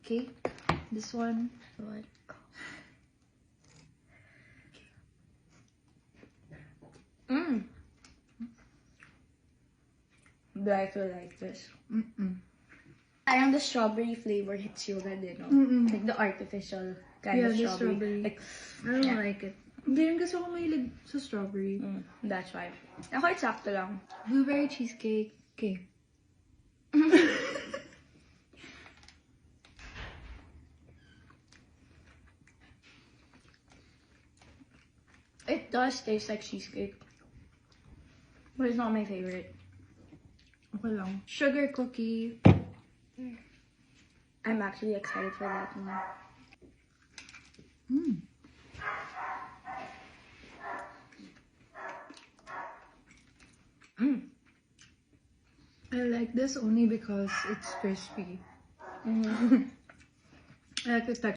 cake. This one. What? Like to like this. Parang the strawberry flavor hits you agad, no? Like the artificial kind of the strawberry. strawberry. Like, I don't like it. Hindi rin kasi ako mahilig sa strawberry. that's why. Ako, eksakto lang. Blueberry cheesecake. Okay. It does taste like cheesecake. But it's not my favorite. Okay lang. Sugar cookie. I'm actually excited for that one. I like this only because it's crispy. I like the texture.